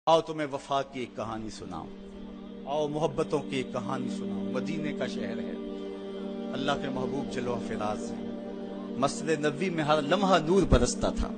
آؤ تمہیں وفا کی ایک کہانی سناؤں، آؤ محبتوں کی ایک کہانی سناؤں۔ مدینے کا شہر ہے، اللہ کے محبوب جلوہ فراز ہے، مسجد نبوی میں ہر لمحہ نور برستا تھا۔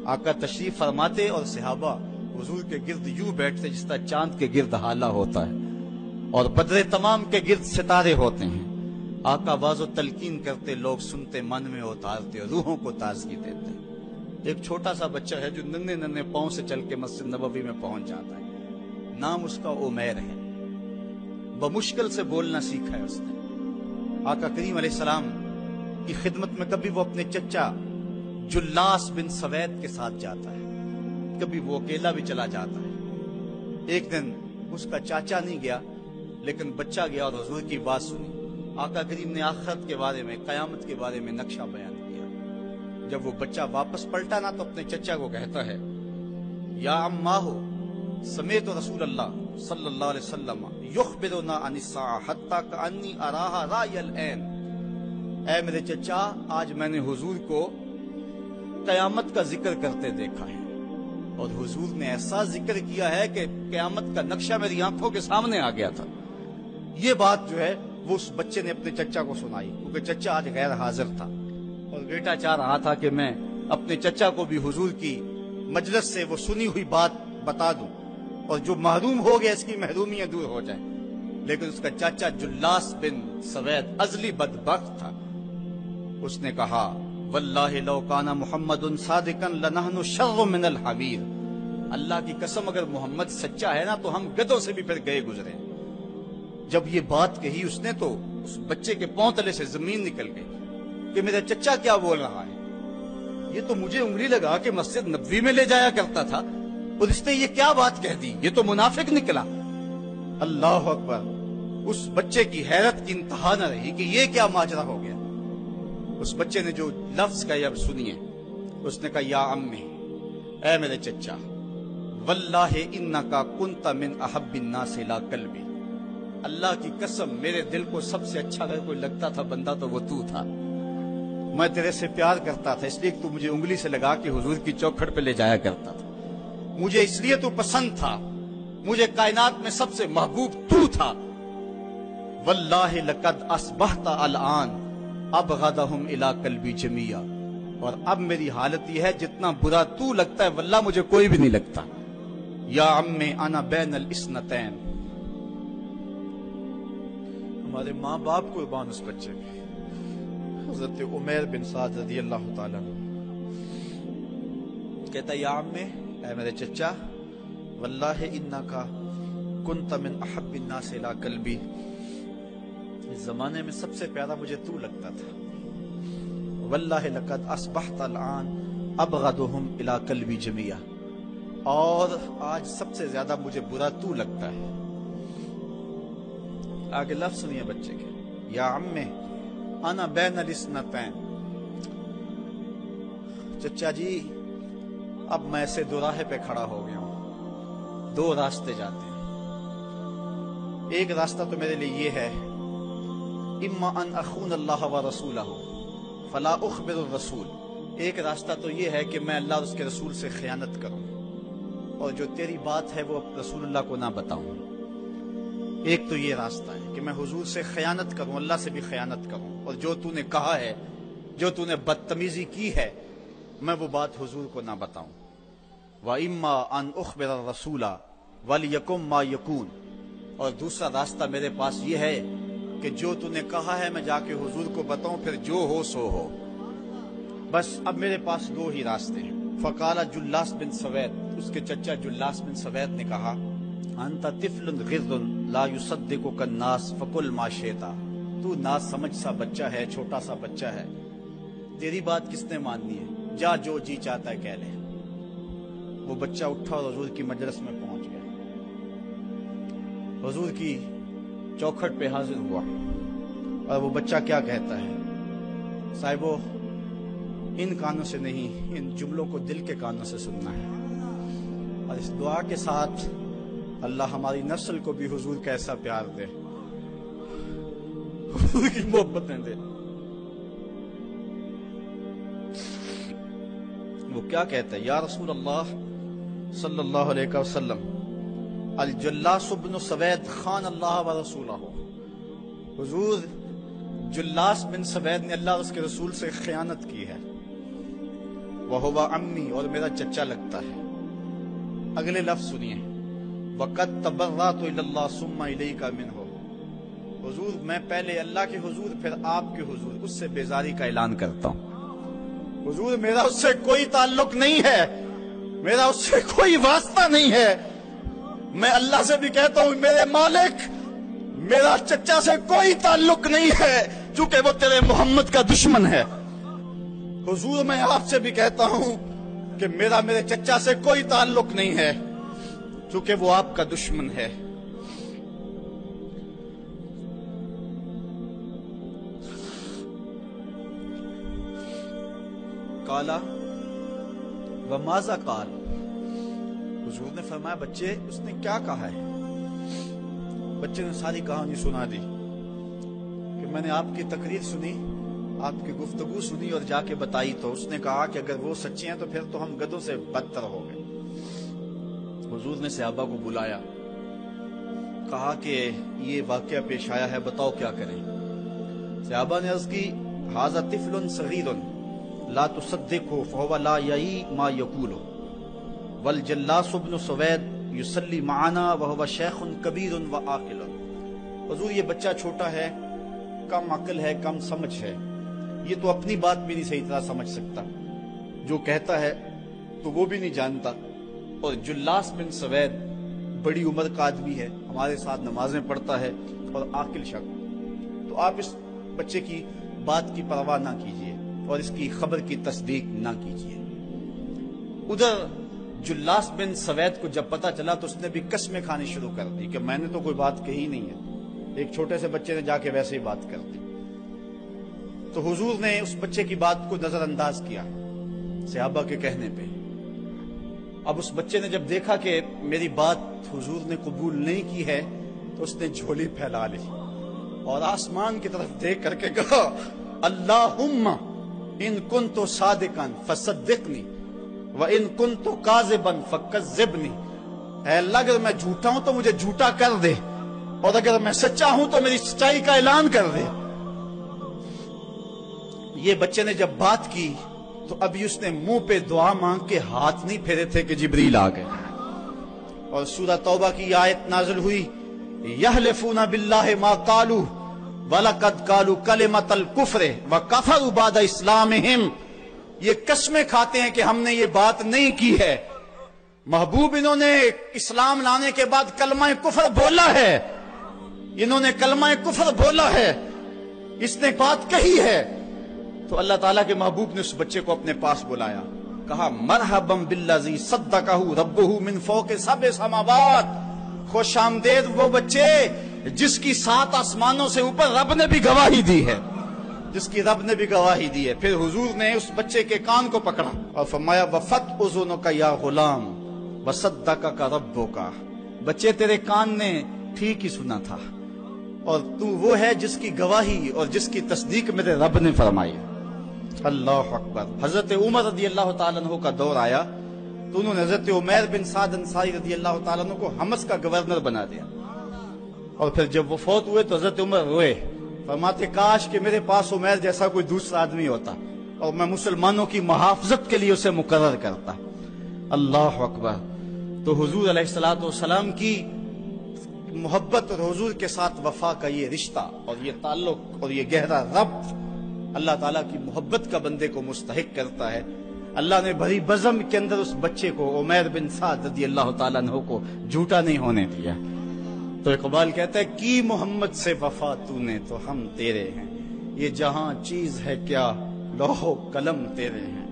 آقا تشریف فرماتے اور صحابہ حضور کے گرد یوں بیٹھتے جس طرح چاند کے گرد ہالہ ہوتا ہے اور بدر تمام کے گرد ستارے ہوتے ہیں۔ آقا واز و تلقین کرتے، لوگ سنتے، من میں اتارتے اور روحوں کو تازگی دیتے۔ ایک چھوٹا سا بچہ ہے جو ننھے ننھے پاؤں سے چل کے مسجد نبوی میں پہنچ جاتا ہے، نام اس کا عمیر ہے، بمشکل سے بولنا سیکھا ہے اس نے۔ آقا کریم علیہ السلام کی خدمت میں کبھی وہ اپنے چچا جلاس بن سوید کے ساتھ جاتا ہے، کبھی وہ اکیلا بھی چلا جاتا ہے۔ ایک دن اس کا چاچا نہیں گیا لیکن بچہ گیا اور حضور کی بات سنی۔ آقا کریم نے آخرت کے بارے میں، قیامت کے بارے میں نقشہ بیان کیا۔ جب وہ بچہ واپس پلٹا نا تو اپنے چچا کو کہتا ہے، یا اماہ سمیت رسول اللہ صلی اللہ علیہ وسلم یخبرنا عن الساعہ حتی کانی اراہا رای العین۔ اے میرے چچا، آج میں نے حضور کو قیامت کا ذکر کرتے دیکھا ہے، اور حضور نے ایسا ذکر کیا ہے کہ قیامت کا نقشہ میری آنکھوں کے سامنے آ گیا تھا۔ یہ بات جو ہے وہ اس بچے نے اپنے چچا کو سنائی، کیونکہ چچا آج غیر حاضر تھا اور بیٹا چاہ رہا تھا کہ میں اپنے چچا کو بھی حضور کی مجلس سے وہ سنی ہوئی بات بتا دوں اور جو محروم ہو گیا اس کی محرومیاں دور ہو جائیں۔ لیکن اس کا چاچا جلاس بن سوید ازلی بدبخت تھا۔ اس نے کہا، واللہ لو کان محمد صادقا لنحن شر من الحمیر۔ اللہ کی قسم اگر محمد سچا ہے نا تو ہم گدھوں سے بھی پھر گئے گزرے۔ جب یہ بات کہی اس نے تو اس بچے کے پاؤں تلے سے زمین نکل گئی کہ میرا چچا کیا بول رہا ہے، یہ تو مجھے انگلی لگا کے مسجد نبوی میں لے جایا کرتا تھا اور اس نے یہ کیا بات کہہ دی، یہ تو منافق نکلا۔ اللہ اکبر! اس بچے کی حیرت کی انتہا نہ رہی کہ یہ کیا ماجرا ہو گیا۔ اس بچے نے جو لفظ کہا اب سنیے، اس نے کہا، یا امی، اے میرے چچا، واللہ انکا کنت من احب الناس الی قلبی۔ اللہ کی قسم میرے دل کو سب سے اچھا اگر کوئی لگتا تھا بندہ تو وہ تو تھا۔ میں تیرے سے پیار کرتا تھا اس لیے کہ تو مجھے انگلی سے لگا کے حضور کی چوکھٹ پہ لے جایا کرتا تھا، مجھے اس لیے تو پسند تھا، مجھے کائنات میں سب سے محبوب تو تھا۔ واللہ لقد اصبحت الان ابغضهم الی قلبی جمیعا۔ اور اب میری حالت یہ ہے جتنا برا تو لگتا ہے واللہ مجھے کوئی بھی نہیں لگتا۔ یا عمی انا بین الاثنتین۔ ہمارے ماں باپ قربان اس بچے پہ، حضرت عمیر بن سعد رضی اللہ تعالیٰ عنہ کہتا ہے، یا عمی، اے میرے چچا، واللہ انکا کنت من احب الناس الی قلبی، اس زمانے میں سب سے پیارا مجھے تو لگتا تھا۔ واللہ لقد اصبحت الان ابغضهم الی قلبی جمیعا، اور آج سب سے زیادہ مجھے برا تو لگتا ہے۔ آگے لفظ سنیے بچے کے، یا عمی انا بین الاثنتین۔ چچا جی، اب میں ایسے دو راہ پہ کھڑا ہو گیا ہوں، دو راستے جاتے ہیں۔ ایک راستہ تو میرے لیے یہ ہے، اما ان اخون اللہ و رسولہ فلا اخبر الرسول۔ ایک راستہ تو یہ ہے کہ میں اللہ اور اس کے رسول سے خیانت کروں اور جو تیری بات ہے وہ رسول اللہ کو نہ بتاؤں۔ ایک تو یہ راستہ ہے کہ میں حضور سے خیانت کروں، اللہ سے بھی خیانت کروں، اور جو تو نے کہا ہے، جو تو نے بدتمیزی کی ہے، میں وہ بات حضور کو نہ بتاؤں۔ وَإِمَّا أَنْ أُخْبِرَ الرَّسُولَ وَلْيَكُنْ مَا يَكُونُ۔ اور دوسرا راستہ میرے پاس یہ ہے کہ جو تو نے کہا ہے میں جا کے حضور کو بتاؤں، پھر جو ہو سو ہو۔ بس اب میرے پاس دو ہی راستے ہیں۔ فقال جلاس بن سوید، اس کے چچا جلاس بن سوید نے کہا، انت طفل غض لا یصدقک الناس فقل ما شئت۔ تو نا سمجھ سا بچہ ہے، چھوٹا سا بچہ ہے، تیری بات کس نے ماننی ہے، جا جو جی چاہتا ہے کہہ لے۔ وہ بچہ اٹھا اور حضور کی مجلس میں پہنچ گیا، حضور کی چوکھٹ پہ حاضر ہوا، اور وہ بچہ کیا کہتا ہے، صاحبو ان کانوں سے نہیں، ان جملوں کو دل کے کانوں سے سننا ہے، اور اس دعا کے ساتھ اللہ ہماری نسل کو بھی حضور کا ایسا پیار دے، حضور کی محبتیں دے۔ وہ کیا کہتا ہے، یا رسول اللہ صلی اللہ علیہ وسلم الجلاس بن سوید خان اللہ و رسولہ، حضور جلاس بن سوید نے اللہ اور اس کے رسول سے خیانت کی ہے، وہو امی، اور میرا چچا لگتا ہے۔ اگلے لفظ سنیے، وَقَدْ تَبَرَّأْتُ إِلَى اللَّهِ ثُمَّ إِلَيْكَ مِنْهُ، حضور میں پہلے اللہ کے حضور پھر آپ کے حضور اس سے بیزاری کا اعلان کرتا ہوں۔ حضور میرا اس سے کوئی تعلق نہیں ہے، میرا اس سے کوئی واسطہ نہیں ہے۔ میں اللہ سے بھی کہتا ہوں میرے مالک، میرا چچا سے کوئی تعلق نہیں ہے چونکہ وہ تیرے محمد کا دشمن ہے۔ حضور میں آپ سے بھی کہتا ہوں کہ میرا میرے چچا سے کوئی تعلق نہیں ہے چونکہ وہ آپ کا دشمن ہے۔ کالا وماذا قال، حضور نے فرمایا بچے اس نے کیا کہا ہے؟ بچے نے ساری کہانی سنا دی کہ میں نے آپ کی تقریر سنی، آپ کی گفتگو سنی اور جا کے بتائی تو اس نے کہا کہ اگر وہ سچے ہیں تو پھر تو ہم گدھوں سے بدتر ہو گئے۔ حضور نے صحابہ کو بلایا، کہا کہ یہ واقعہ پیش آیا ہے، بتاؤ کیا کریں؟ صحابہ نے عرض کی ھذا طفل صغیر لا تصدقه فهو لا یعی ما یقول والجلاس بن سوید یصلی معنا وهو شیخ کبیر وعاقل، حضور یہ بچہ چھوٹا ہے، کم عقل ہے، کم سمجھ ہے، یہ تو اپنی بات بھی نہیں صحیح طرح سمجھ سکتا، جو کہتا ہے تو وہ بھی نہیں جانتا، اور جلاس بن سوید بڑی عمر کا آدمی ہے، ہمارے ساتھ نمازیں پڑھتا ہے اور عاقل شخص، تو آپ اس بچے کی بات کی پرواہ نہ کیجیے اور اس کی خبر کی تصدیق نہ کیجیے۔ ادھر جلاس بن سوید کو جب پتا چلا تو اس نے بھی قسمیں کھانی شروع کر دی کہ میں نے تو کوئی بات کہی نہیں ہے، ایک چھوٹے سے بچے نے جا کے ویسے ہی بات کر دی۔ تو حضور نے اس بچے کی بات کو نظر انداز کیا صحابہ کے کہنے پہ۔ اب اس بچے نے جب دیکھا کہ میری بات حضور نے قبول نہیں کی ہے تو اس نے جھولی پھیلا لی اور آسمان کی طرف دیکھ کر کے کہا اللہم ان کنت صادقا فصدقنی وان کنت کاذبا فکذبنی، اے اللہ اگر میں جھوٹا ہوں تو مجھے جھوٹا کر دے اور اگر میں سچا ہوں تو میری سچائی کا اعلان کر دے۔ یہ بچے نے جب بات کی تو ابھی اس نے منہ پہ دعا مانگ کے ہاتھ نہیں پھیرے تھے کہ جبریل آ گئے، اور سورہ توبہ کی آیت نازل ہوئی یحلفون باللہ ما قالوا وَلَقَدْ قَالُوا كَلِمَةَ الْكُفْرِ وَكَفَرُوا بَعْدَ إِسْلَامِهِمْ، یہ قسمیں کھاتے ہیں کہ ہم نے یہ بات نہیں کی ہے، محبوب انہوں نے اسلام لانے کے بعد کلمہ کفر بولا ہے، انہوں نے کلمہ کفر بولا ہے، اس نے بات کہی ہے۔ تو اللہ تعالیٰ کے محبوب نے اس بچے کو اپنے پاس بلایا، کہا مرحبا بالذی صدقہ ربہ من فوق سبع سماوات، خوش آمدید وہ بچے جس کی 7 آسمانوں سے اوپر رب نے بھی گواہی دی ہے، جس کی رب نے بھی گواہی دی ہے۔ پھر حضور نے اس بچے کے کان کو پکڑا اور فرمایا وفت اذنک یا غلام وصدقک ربک، بچے تیرے کان نے ٹھیک ہی سنا تھا اور تو وہ ہے جس کی گواہی اور جس کی تصدیق میرے رب نے فرمائی۔ اللہ اکبر۔ حضرت عمر رضی اللہ تعالیٰ عنہ کا دور آیا تو انہوں نے حضرت عمیر بن سعد انصاری رضی اللہ تعالیٰ عنہ کو حمص کا گورنر بنا دیا، اور پھر جب وہ فوت ہوئے تو حضرت عمر روئے، فرماتے کاش کہ میرے پاس عمیر جیسا کوئی دوسرا آدمی ہوتا اور میں مسلمانوں کی محافظت کے لیے اسے مقرر کرتا۔ اللہ اکبر۔ تو حضور علیہ الصلوۃ والسلام کی محبت اور حضور کے ساتھ وفا کا یہ رشتہ اور یہ تعلق اور یہ گہرا ربط اللہ تعالیٰ کی محبت کا بندے کو مستحق کرتا ہے۔ اللہ نے بھری بزم کے اندر اس بچے کو عمیر بن سعد رضی اللہ تعالیٰ عنہ کو جھوٹا نہیں ہونے دیا۔ تو اقبال کہتا ہے کی محمد سے وفا تو نے تو ہم تیرے ہیں، یہ جہاں چیز ہے کیا لوح و قلم تیرے ہیں۔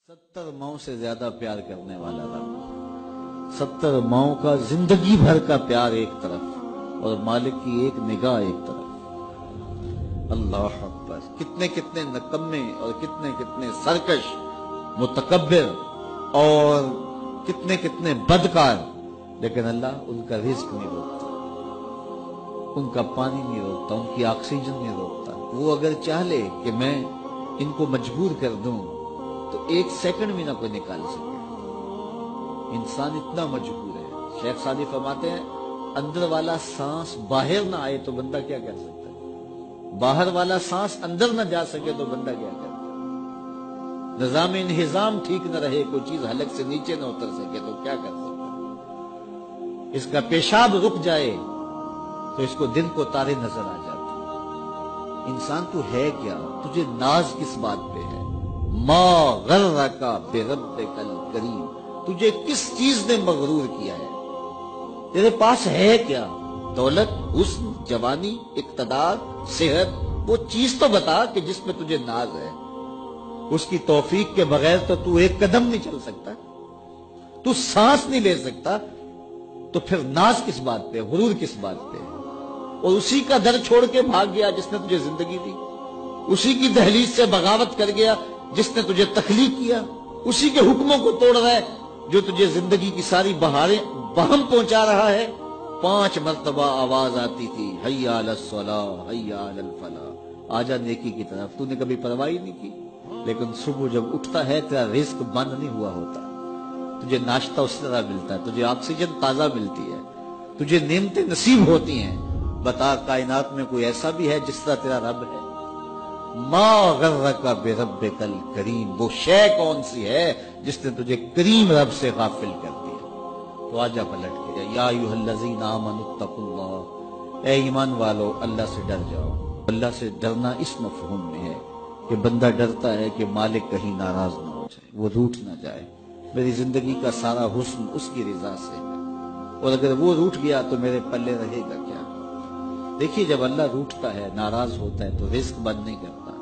ستر ماؤں سے زیادہ پیار کرنے والا رب، 70 ماؤں کا زندگی بھر کا پیار ایک طرف اور مالک کی ایک نگاہ ایک طرف۔ اللہ اکبر۔ کتنے کتنے نکمے اور کتنے کتنے سرکش متکبر اور کتنے کتنے بدکار لیکن اللہ ان کا رزق نہیں روکتا، ان کا پانی نہیں روکتا، ان کی آکسیجن نہیں روکتا۔ وہ اگر چاہ لے کہ میں ان کو مجبور کر دوں تو 1 سیکنڈ بھی نہ کوئی نکال سکے۔ انسان اتنا مجبور ہے۔ شیخ سعدی فرماتے ہیں اندر والا سانس باہر نہ آئے تو بندہ کیا کر سکتا ہے؟ باہر والا سانس اندر نہ جا سکے تو بندہ کیا کرتا ہے؟ نظام انہضام ٹھیک نہ رہے، کوئی چیز حلق سے نیچے نہ اتر سکے تو کیا کر سکتا ہے؟ اس کا پیشاب رک جائے تو اس کو دن کو تارے نظر آ جاتے۔ انسان تو ہے کیا؟ تجھے ناز کس بات پہ ہے؟ ما غرک بربک الکریم، تجھے کس چیز نے مغرور کیا ہے؟ تیرے پاس ہے کیا؟ دولت، حسن، جوانی، اقتدار، صحت، وہ چیز تو بتا کہ جس میں تجھے ناز ہے۔ اس کی توفیق کے بغیر تو 1 قدم نہیں چل سکتا، تو سانس نہیں لے سکتا، تو پھر ناز کس بات پہ، غرور کس بات پہ؟ اور اسی کا در چھوڑ کے بھاگ گیا جس نے تجھے زندگی دی، اسی کی دہلیز سے بغاوت کر گیا جس نے تجھے تخلیق کیا، اسی کے حکموں کو توڑ رہا ہے جو تجھے زندگی کی ساری بہاریں بہم پہنچا رہا ہے۔ 5 مرتبہ آواز آتی تھی حی علی الصلاۃ حی علی الفلاح، آجا نیکی کی طرف، تو نے کبھی پرواہ نہیں کی۔ لیکن صبح جب اٹھتا ہے تیرا رزق بند نہیں ہوا ہوتا، تجھے ناشتہ اس طرح ملتا ہے، تجھے آکسیجن تازہ ملتی ہے، تجھے نعمتیں نصیب ہوتی ہیں۔ بتا کائنات میں کوئی ایسا بھی ہے جس طرح تیرا رب ہے؟ ما غرک بربک الکریم، وہ شے کون سی ہے جس نے تجھے کریم رب سے غافل کر دیا؟ تو آجا پلٹ کے یا ایھا الذین آمنوا اتقوا اللہ، اے ایمان والو اللہ سے ڈر جاؤ۔ اللہ سے ڈرنا اس مفہوم میں ہے کہ بندہ ڈرتا ہے کہ مالک کہیں ناراض نہ ہو جائے، وہ روٹھ نہ جائے، میری زندگی کا سارا حسن اس کی رضا سے ہے، اور اگر وہ روٹھ گیا تو میرے پلے رہے گا کیا؟ دیکھیے جب اللہ روٹھتا ہے، ناراض ہوتا ہے تو رزق بند نہیں کرتا،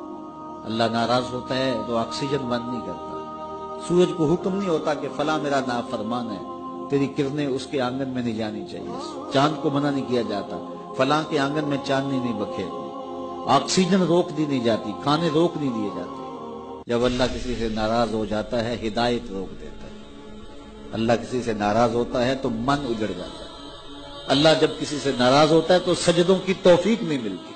اللہ ناراض ہوتا ہے تو آکسیجن بند نہیں کرتا۔ سورج کو حکم نہیں ہوتا کہ فلاں میرا نافرمان ہے، تیری کرنیں اس کے آنگن میں نہیں جانی چاہیے، چاند کو منع نہیں کیا جاتا، فلاں کے آنگن میں چاندنی نہیں بکھیرنی، آکسیجن روک دی نہیں جاتی، کھانے روک نہیں دیے جاتے۔ جب اللہ کسی سے ناراض ہو جاتا ہے ہدایت روک دیتا ہے، اللہ کسی سے ناراض ہوتا ہے تو من اجڑ جاتا ہے، اللہ جب کسی سے ناراض ہوتا ہے تو سجدوں کی توفیق نہیں ملتی،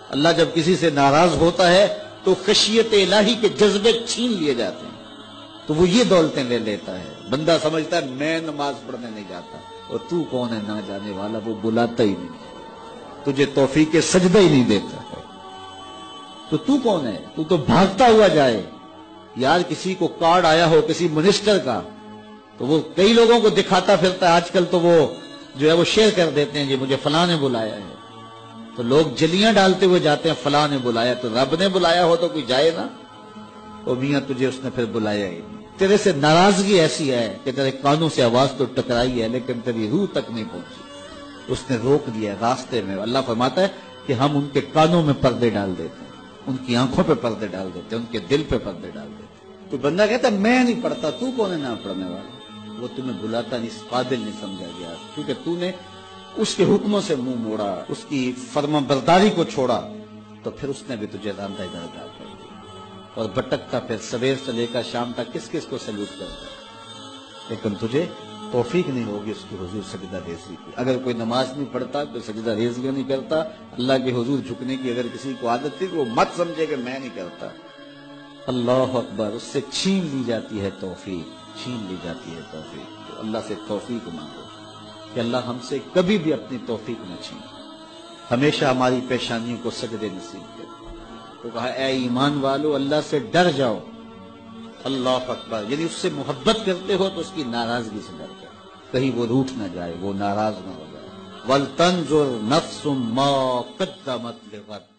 اللہ جب کسی سے ناراض ہوتا ہے تو خشیت الہی کے جذبے چھین لیے جاتے ہیں، تو وہ یہ دولتیں لے لیتا ہے۔ بندہ سمجھتا ہے میں نماز پڑھنے نہیں جاتا، اور تو کون ہے نہ جانے والا، وہ بلاتا ہی نہیں، تجھے توفیق سجدہ ہی نہیں دیتا ہے، تو کون ہے؟ تو بھاگتا ہوا جائے۔ یار کسی کو کارڈ آیا ہو کسی منسٹر کا تو وہ کئی لوگوں کو دکھاتا پھرتا ہے، آج کل تو وہ جو ہے وہ شیئر کر دیتے ہیں جی مجھے فلاں نے بلایا ہے، تو لوگ جلیاں ڈالتے ہوئے جاتے ہیں فلاں نے بلایا، تو رب نے بلایا ہو تو کوئی جائے نا؟ او میاں تجھے اس نے پھر بلایا ہی نہیں، تیرے سے ناراضگی ایسی ہے کہ تیرے کانوں سے آواز تو ٹکرائی ہے لیکن تیری روح تک نہیں پہنچی، اس نے روک دیا راستے میں۔ اللہ فرماتا ہے کہ ہم ان کے کانوں میں پردے ڈال دیتے ہیں، ان کی آنکھوں پہ پردے ڈال دیتے ہیں، ان کے دل پہ پردے ڈال دیتے ہیں۔ تو بندہ کہتا ہے میں نہیں پڑھتا، تو کون ہے نہ پڑھنے والا؟ وہ تمہیں بلاتا نہیں، قابل نہیں سمجھا گیا، کیونکہ تو نے اس کے حکموں سے منہ موڑا، اس کی فرما برداری کو چھوڑا، تو پھر اس نے بھی تجھے راندہ درگاہ کر دیا، اور بھٹکتا پھر سویر سے لے کر شام تک کس کس کو سلوٹ کرتا ہے، لیکن تجھے توفیق نہیں ہوگی اس کی حضور سجدہ ریزی کی۔ اگر کوئی نماز نہیں پڑھتا تو سجدہ ریزی نہیں کرتا، اللہ کے حضور جھکنے کی اگر کسی کو عادت تھی تو وہ مت سمجھے کہ میں نہیں کرتا۔ اللہ اکبر، اس سے چھین لی جاتی ہے توفیق، چھین لی جاتی ہے توفیق۔ تو اللہ سے توفیق مانگو کہ اللہ ہم سے کبھی بھی اپنی توفیق نہ چھین، ہمیشہ ہماری پیشانیوں کو سجدے نصیب کرے۔ تو کہا اے ایمان والو اللہ سے ڈر جاؤ، اللہ اکبر، یعنی اس سے محبت کرتے ہو تو اس کی ناراضگی سے ڈر جاؤ، کہیں وہ روٹھ نہ جائے، وہ ناراض نہ ہو جائے۔ وَلْتَنْظُرْ نَفْسٌ مَا قَدَّمَتْ لِغَدٍ،